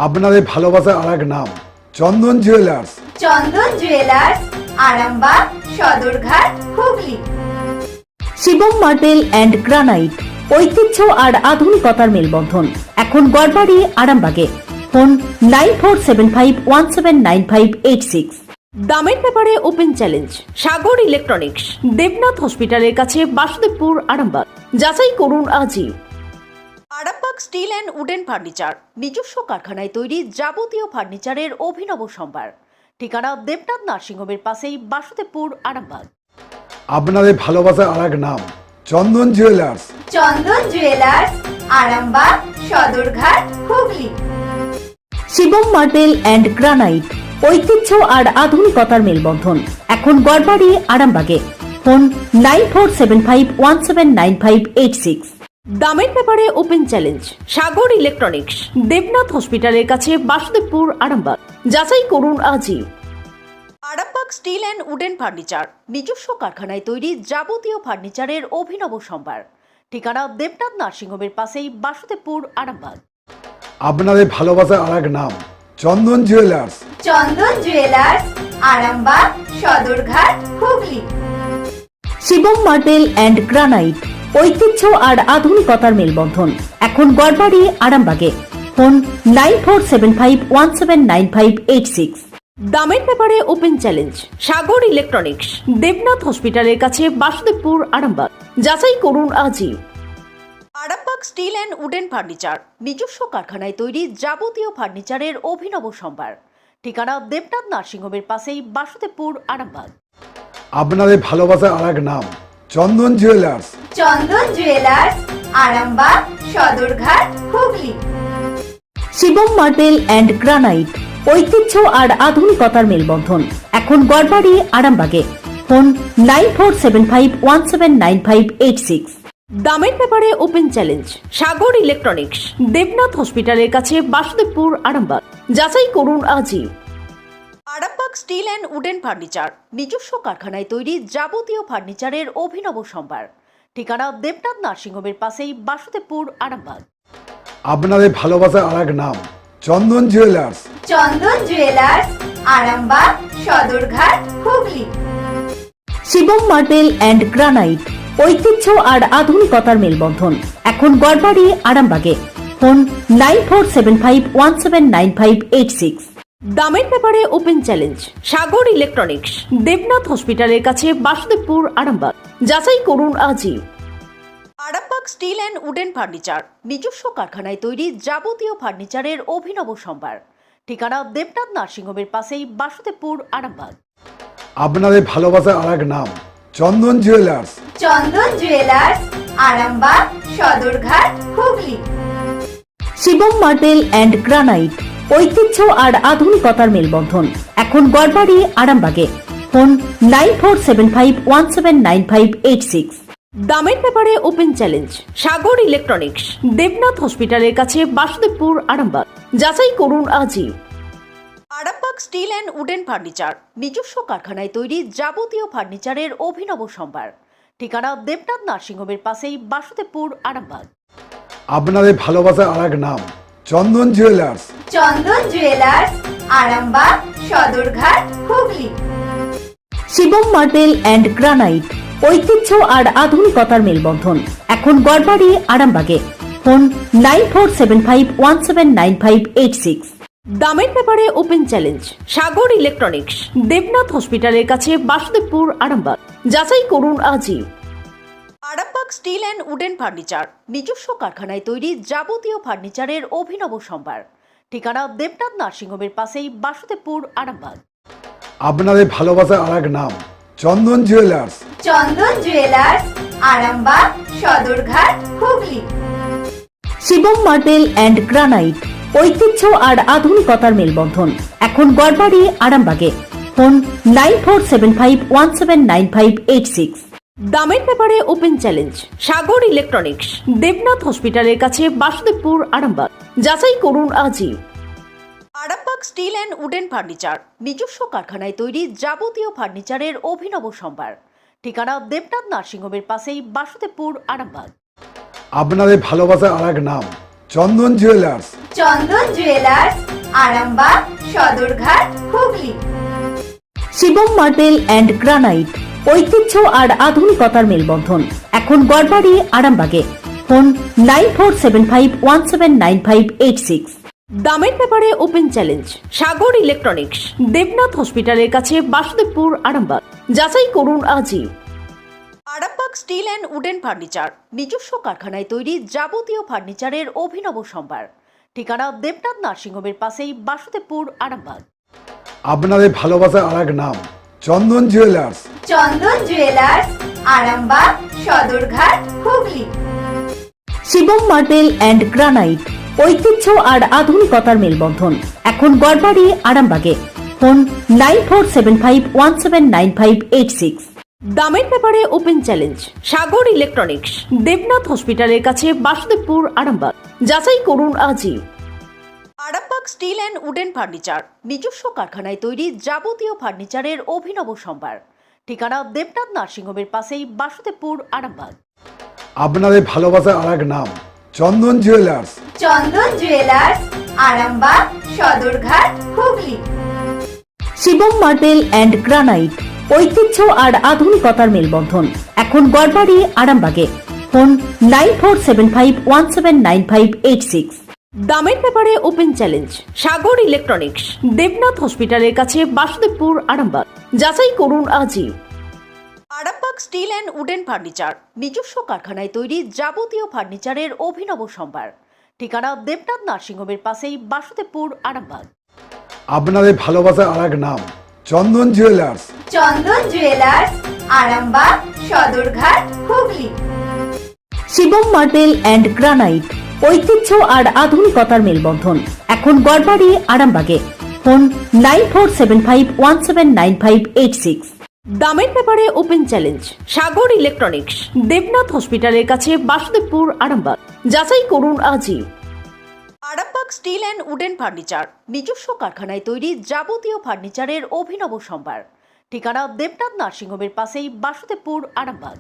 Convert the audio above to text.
আপনাদের ভালোবাসার আরেক নাম Chandan jewellers. Chandan jewellers, Arambagh, Sadarghat, Hooghly. Shivam marble and granite, ঐতিহ্য আর আধুনিকতার মেলবন্ধন। এখন গড়বাড়ি, আরামবাগে। ফোন 9475179586। দামের ব্যাপারে ওপেন চ্যালেঞ্জ। সাগর ইলেকট্রনিক্স, দেবনাথ হসপিটালের কাছে, বাসুদেবপুর, আরামবাগ। যাচাই করুন আজই। Arambagh steel and wooden furniture, নিজস্ব কারখানায় তৈরি যাবতীয় ফার্নিচারের অভিনব সম্ভার। ঠিকানা দেবনাথ নার্সিংহোমের পাশেই, বাসুদেবপুর, আরামবাগ। আপনাদের ভালোবাসার আরেক নাম Chandan jewellers. Chandan jewellers, Arambagh, Sadarghat, Hooghly. Shivam marble and granite, ঐতিহ্য আর আধুনিকতার মেলবন্ধন। এখন গড়বাড়ি, আরামবাগে। ফোন 9475179586। দামের ব্যাপারে ওপেন চ্যালেঞ্জ। সাগর ইলেকট্রনিক্স, দেবনাথ হসপিটালের কাছে, বাসুদেবপুর, আরামবাগ। যাচাই করুন আজই। Arambagh steel and wooden furniture, নিজস্ব কারখানায় তৈরি যাবতীয় ফার্নিচারের অভিনব সম্ভার। ঠিকানা দেবনাথ নার্সিংহোমের পাশেই, বাসুদেবপুর, আরামবাগ। আপনাদের ভালোবাসার আরেক নাম Chandan jewellers. Chandan jewellers, Arambagh, Sadarghat, Hooghly. Shivam marble and granite, ঐতিহ্য আর আধুনিকতার মেলবন্ধন। এখন গড়বাড়ি, আরামবাগে। ফোন 9475179586। দামের ব্যাপারে ওপেন চ্যালেঞ্জ। সাগর ইলেকট্রনিক্স, দেবনাথ হসপিটালের কাছে, বাসুদেবপুর, আরামবাগ। যাচাই করুন আজই। Arambagh steel and wooden furniture, নিজস্ব কারখানায় তৈরি যাবতীয় ফার্নিচারের অভিনব সম্ভার। ঠিকানা দেবনাথ নার্সিংহোমের পাশেই, বাসুদেবপুর, আরামবাগ। আপনাদের ভালোবাসার আরেক নাম Chandan jewellers. Chandan jewellers, Arambagh, Sadarghat, Hooghly. Shivam marble and granite, ঐতিহ্য আর আধুনিকতার মেলবন্ধন। এখন গড়বাড়ি, আরামবাগে। ফোন 9475179586। দামের ব্যাপারে ওপেন চ্যালেঞ্জ। সাগর ইলেকট্রনিক্স, দেবনাথ হসপিটালের কাছে, বাসুদেবপুর, আরামবাগ। যাচাই করুন আজই। Arambagh steel and wooden furniture, নিজস্ব কারখানায় তৈরি যাবতীয় ফার্নিচারের অভিনব সম্ভার। ঠিকানা দেবনাথ নার্সিংহোমের পাশেই, বাসুদেবপুর, আরামবাগ। আপনাদের ভালোবাসার আরেক নাম Chandan jewellers. Chandan jewellers, Arambagh, Sadarghat, Hooghly. Shivam marble and granite, ঐতিহ্য আর আধুনিকতার মেলবন্ধন। এখন গড়বাড়ি, আরামবাগে। ফোন 9475179586। দামের ব্যাপারে ওপেন চ্যালেঞ্জ। সাগর ইলেকট্রনিক্স, দেবনাথ হসপিটালের কাছে, বাসুদেবপুর, আরামবাগ। যাচাই করুন আজই। Arambagh steel and wooden furniture, নিজস্ব কারখানায় তৈরি যাবতীয় ফার্নিচারের অভিনব সম্ভার। ঠিকানা দেবনাথ নার্সিংহোমের পাশেই, বাসুদেবপুর, আরামবাগ। আপনাদের ভালোবাসার আরেক নাম Chandan jewellers. Chandan jewellers, Arambagh, Sadarghat, Hooghly. Shivam marble and granite, ঐতিহ্য আর আধুনিকতার মেলবন্ধন। এখন গড়বাড়ি, আরামবাগে। ফোন 9475179586। দামের ব্যাপারে ওপেন চ্যালেঞ্জ। সাগর ইলেকট্রনিক্স, দেবনাথ হসপিটালের কাছে, বাসুদেবপুর, আরামবাগ। যাচাই করুন আজই। Arambagh steel and wooden furniture, নিজস্ব কারখানায় তৈরি যাবতীয় ফার্নিচারের অভিনব সম্ভার। ঠিকানা দেবনাথ নার্সিংহোমের পাশেই, বাসুদেবপুর, আরামবাগ। আপনাদের ভালোবাসার আরেক নাম Chandan jewellers. Chandan jewellers, Arambagh, Sadarghat, Hooghly. Shivam marble and granite, ঐতিহ্য আর আধুনিকতার মেলবন্ধন। এখন গড়বাড়ি, আরামবাগে। ফোন 9475179586। দামের ব্যাপারে ওপেন চ্যালেঞ্জ। সাগর ইলেকট্রনিক্স, দেবনাথ হসপিটালের কাছে, বাসুদেবপুর, আরামবাগ। যাচাই করুন আজই। Arambagh steel and wooden furniture, নিজস্ব কারখানায় তৈরি যাবতীয় ফার্নিচারের অভিনব সম্ভার। ঠিকানা দেবনাথ নার্সিংহোমের পাশেই, বাসুদেবপুর, আরামবাগ। আপনাদের ভালোবাসার আরেক নাম Chandan jewellers. Chandan jewellers, Arambagh, Sadarghat, Hooghly. Shivam marble and granite, ঐতিহ্য আর আধুনিকতার মেলবন্ধন। এখন গড়বাড়ি, আরামবাগে। ফোন 9475179586। দামের ব্যাপারে ওপেন চ্যালেঞ্জ। সাগর ইলেকট্রনিক্স, দেবনাথ হসপিটালের কাছে, বাসুদেবপুর, আরামবাগ। যাচাই করুন আজই। Arambagh steel and wooden furniture, নিজস্ব কারখানায় তৈরি যাবতীয় ফার্নিচারের অভিনব সম্ভার। ঠিকানা দেবনাথ নার্সিংহোমের পাশেই, বাসুদেবপুর, আরামবাগ। আপনাদের ভালোবাসার আরেক নাম Chandan jewellers. Chandan jewellers, Arambagh Sadarghat Hooghly. Shivam marble and granite, ঐতিহ্য আর আধুনিকতার মেলবন্ধন, এখন গড়বাড়ি আরামবাগে। ফোন 9475179586। দামের ব্যাপারে ওপেন চ্যালেঞ্জ সাগর ইলেকট্রনিক্স, দেবনাথ হসপিটালের কাছে, বাসুদেবপুর, আরামবাগ। যাচাই করুন আজই। Arambagh steel and wooden furniture, নিজস্ব কারখানায় তৈরি যাবতীয় ফার্নিচারের অভিনব সম্ভার। ঠিকানা দেবনাথ নার্সিংহোমের পাশেই, বাসুদেবপুর, আরামবাগ। আপনাদের ভালোবাসার আর এক নাম Chandan jewellers. Chandan jewellers, Arambagh Sadarghat Hooghly. Shivam marble and granite, ঐতিহ্য আর আধুনিকতার মেলবন্ধন, এখন গড়বাড়ি আরামবাগে। ফোন 9475179586। দামের ব্যাপারে ওপেন চ্যালেঞ্জ সাগর ইলেকট্রনিক্স, দেবনাথ হসপিটালের কাছে, বাসুদেবপুর, আরামবাগ। যাচাই করুন আজই। Arambagh steel and wooden furniture, নিজস্ব কারখানায় তৈরি যাবতীয় ফার্নিচারের অভিনব সম্ভার। ঠিকানা দেবনাথ নার্সিংহোমের পাশেই, বাসুদেবপুর, আরামবাগ। আপনাদের ভালোবাসার আর এক নাম Chandan jewellers. Chandan jewellers, Arambagh Sadarghat Hooghly. Shivam marble and granite, ঐতিহ্য আর আধুনিকতার মেলবন্ধন, এখন গড়বাড়ি আরামবাগে। ফোন 9475179586। দামের ব্যাপারে ওপেন চ্যালেঞ্জ সাগর ইলেকট্রনিক্স, দেবনাথ হসপিটালের কাছে, বাসুদেবপুর, আরামবাগ। যাচাই করুন আজই। Arambagh steel and wooden furniture, নিজস্ব কারখানায় তৈরি যাবতীয় ফার্নিচারের অভিনব সম্ভার। ঠিকানা দেবনাথ নার্সিংহোমের পাশেই, বাসুদেবপুর, আরামবাগ। আপনাদের ভালোবাসার আর এক নাম Chandan jewellers. Chandan jewellers, Arambagh Sadarghat Hooghly. Shivam marble and granite, ঐতিহ্য আর আধুনিকতার মেলবন্ধন, এখন গড়বাড়ি আরামবাগে। ফোন 9475179586। দামের ব্যাপারে ওপেন চ্যালেঞ্জ সাগর ইলেকট্রনিক্স, দেবনাথ হসপিটালের কাছে, বাসুদেবপুর, আরামবাগ। যাচাই করুন আজই। Arambagh steel and wooden furniture, নিজস্ব কারখানায় তৈরি যাবতীয় ফার্নিচারের অভিনব সম্ভার। ঠিকানা দেবনাথ নার্সিংহোমের পাশেই, বাসুদেবপুর, আরামবাগ।